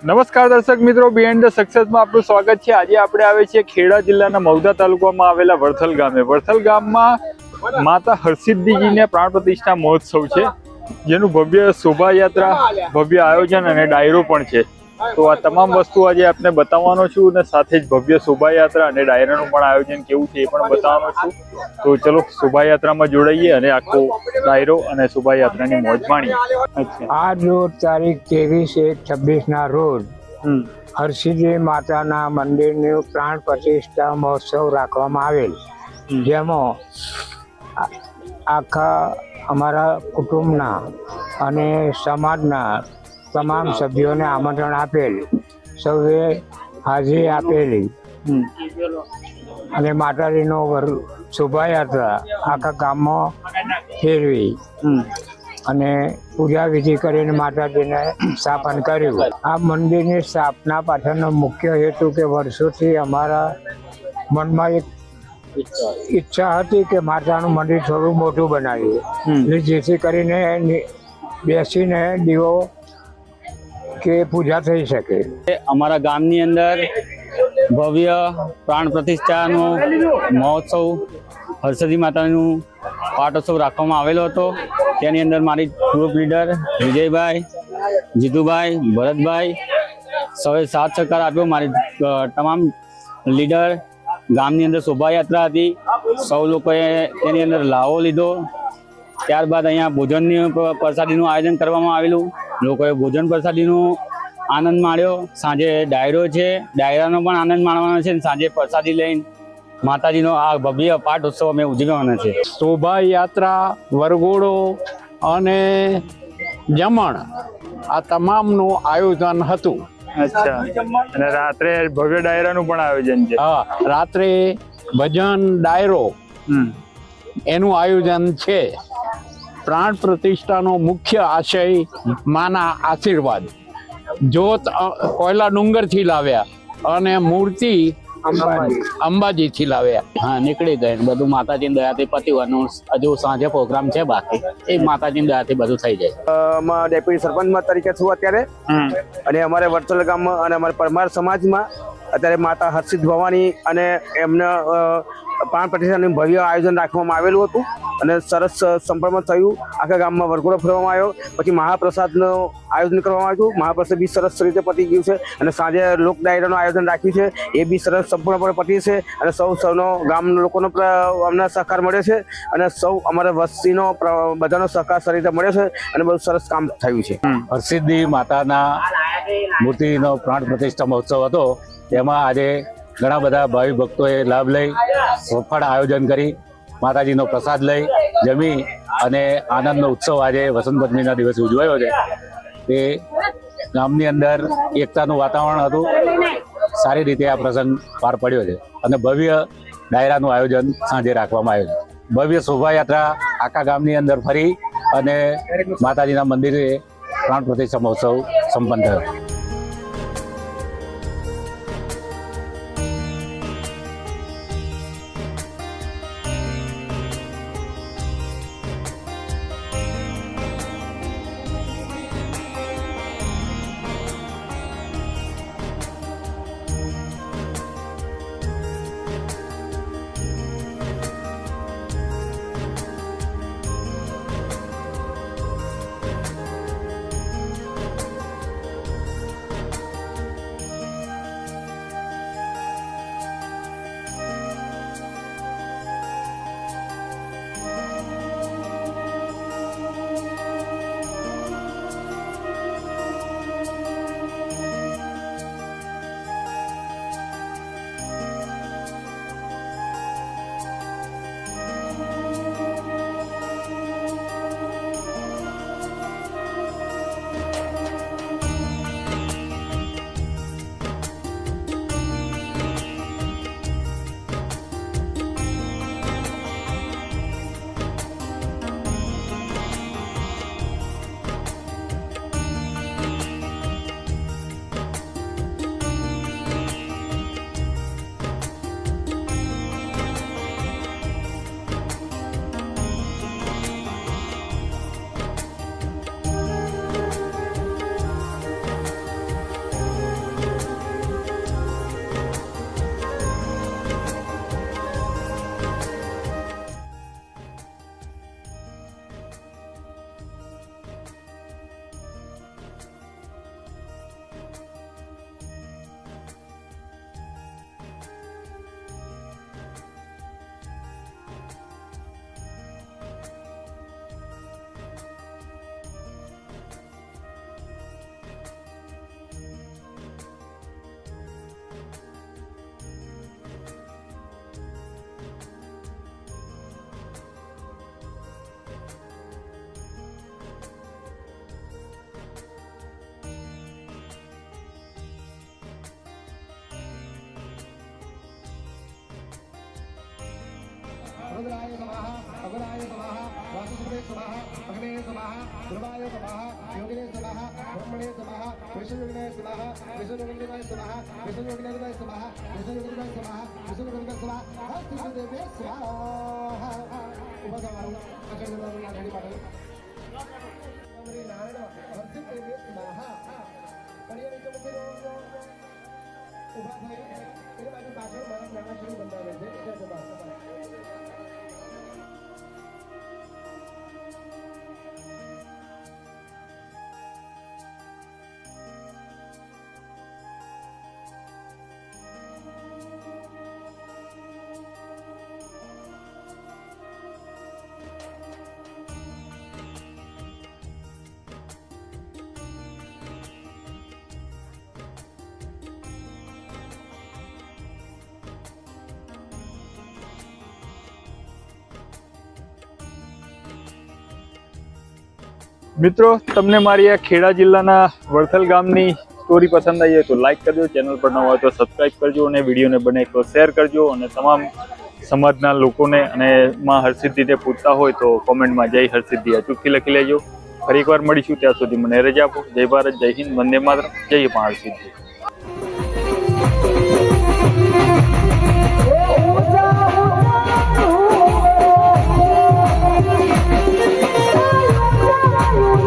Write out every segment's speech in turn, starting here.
નમસ્કાર દર્શક મિત્રો, બિહાઇન્ડ ધ સક્સેસમાં આપનું સ્વાગત છે। આજે આપણે આવે છીએ ખેડા જિલ્લાના મૌધા તાલુકામાં આવેલા વરથલ ગામે। વરથલ ગામમાં માતા હરસિદ્ધિજીને પ્રાણ પ્રતિષ્ઠા મહોત્સવ છે, જેનું ભવ્ય શોભાયાત્રા, ભવ્ય આયોજન અને ડાયરો પણ છે। તો આ તમામ વસ્તુ આજે આપને બતાવવાનો છું અને સાથે જ ભવ્ય શોભાયાત્રા અને ડાયરાનું પણ આયોજન કેવું છે એ પણ બતાવવાનો છું। તો ચલો શોભાયાત્રામાં જોડાઈએ અને આખો ડાયરો અને શોભાયાત્રાની મોજ માણીએ। આજ રોજ તારીખ 23/1/26 રોજ હરસિદ્ધિ માતાના મંદિરનું પ્રાણ પ્રતિષ્ઠા મહોત્સવ રાખવામાં આવેલ, જેમાં આખા અમારા કુટુંબના અને સમાજના તમામ સભ્યોને આમંત્રણ આપેલ, સૌએ હાજરી આપેલી અને માતાજીનો શોભાયાત્રા આખા ગામમાં ફેરવી અને પૂજા વિધિ કરીને માતાજીને સ્થાપન કર્યું। આ મંદિરની સ્થાપના પાછળનો મુખ્ય હેતુ કે વર્ષોથી અમારા મનમાં એક ઈચ્છા હતી કે માતાનું મંદિર થોડું મોટું બનાવીએ, જેથી કરીને બેસીને દીવો કે પૂજા થઈ શકે। અમારા ગામની અંદર ભવ્ય પ્રાણ પ્રતિષ્ઠાનો મહોત્સવ હરસિદ્ધિ માતાનું પાટોત્સવ રાખવામાં આવેલો હતો। તેની અંદર મારી ગ્રુપ લીડર વિજયભાઈ, જીતુભાઈ, ભરતભાઈ સૌએ સાથ સહકાર આપ્યો। મારી તમામ લીડર, ગામની અંદર શોભાયાત્રા હતી, સૌ લોકોએ તેની અંદર લાવો લીધો। ત્યારબાદ અહીંયા ભોજનની પ્રસાદીનું આયોજન કરવામાં આવેલું, લોકોએ ભોજન પ્રસાદીનું આનંદ માણ્યો। સાંજે ડાયરો છે, ડાયરાનો પણ આનંદ માણવાનો છે, સાંજે પ્રસાદી લઈને માતાજીનો આ ભવ્ય પાઠ ઉત્સવ અમે ઉજવવાના છે। શોભાયાત્રા, વરઘોડો અને જમણ આ તમામનું આયોજન હતું। અચ્છા, અને રાત્રે ભવ્ય ડાયરાનું પણ આયોજન છે? હા, રાત્રે ભજન ડાયરો એનું આયોજન છે। પ્રાણ પ્રતિષ્ઠાનો મુખ્ય આશય માના આશીર્વાદ। જોત કોયલા ડુંગરથી લાવ્યા અને મૂર્તિ અંબાજીથી લાવ્યા। હા, નીકળી ગઈ, બધું માતાજીની દયાથી પત્યું। હજુ સાંજે પ્રોગ્રામ છે બાકી, એ માતાજીની દયાથી બધું થઈ જાય। ડેપ્યુટી સરપંચ તરીકે છું અત્યારે, અને અમારે વરથલ ગામમાં અને અમારા પરમાર સમાજમાં અત્યારે માતા હરસિદ્ધિ ભવાની અને એમના પ્રાણ પ્રતિષ્ઠાનું ભવ્ય આયોજન રાખવામાં આવેલું હતું અને સરસ સંપન્ન થયું। આખા ગામમાં વરઘોડો ફરવામાં આવ્યો, પછી મહાપ્રસાદનું આયોજન કરવામાં આવ્યું। મહાપ્રસાદ બી સરસ રીતે પતી ગયું છે અને સાંજે લોક ડાયરાનું આયોજન રાખ્યું છે, એ બી સરસ સંપૂર્ણપણે પતી છે અને સૌનો ગામના લોકોનો અમને સહકાર મળ્યો છે અને સૌ અમારા વસ્તીનો બધાનો સહકાર સારી રીતે મળ્યો છે અને બહુ સરસ કામ થયું છે। હરસિદ્ધિ માતાના મૂર્તિનો પ્રાણ પ્રતિષ્ઠા મહોત્સવ હતો, તેમાં આજે ઘણા બધા ભાવિ ભક્તોએ લાભ લઈ સફળ આયોજન કરી માતાજીનો પ્રસાદ લઈ જમી અને આનંદનો ઉત્સવ આજે વસંત પંચમીના દિવસે ઉજવાયો છે। તે ગામની અંદર એકતાનું વાતાવરણ હતું, સારી રીતે આ પ્રસંગ પાર પડ્યો છે અને ભવ્ય ડાયરાનું આયોજન સાંજે રાખવામાં આવ્યું છે। ભવ્ય શોભાયાત્રા આખા ગામની અંદર ફરી અને માતાજીના મંદિરે પ્રાણ પ્રતિષ્ઠા મહોત્સવ સંપન્ન થયો। મિત્રો, તમને મારી આ ખેડા જિલ્લાના વડથલ ગામની સ્ટોરી પસંદ આવી હોય તો લાઈક કરજો, ચેનલ પર નવા હોય તો સબસ્ક્રાઈબ કરજો અને વિડીયોને બને તો શેર કરજો અને તમામ સમાજના લોકોને અને માં હરસિદ્ધિને પૂછતા હોય તો કોમેન્ટમાં જય હરસિદ્ધિ અચૂકથી લખી લેજો. ફરી એકવાર મળીશું, ત્યાં સુધી મને રજા આપો. જય ભારત, જય હિન્દ, વંદે માતરમ, જય મા હરસિદ્ધિ. Oh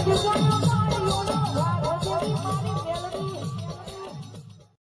Thank you.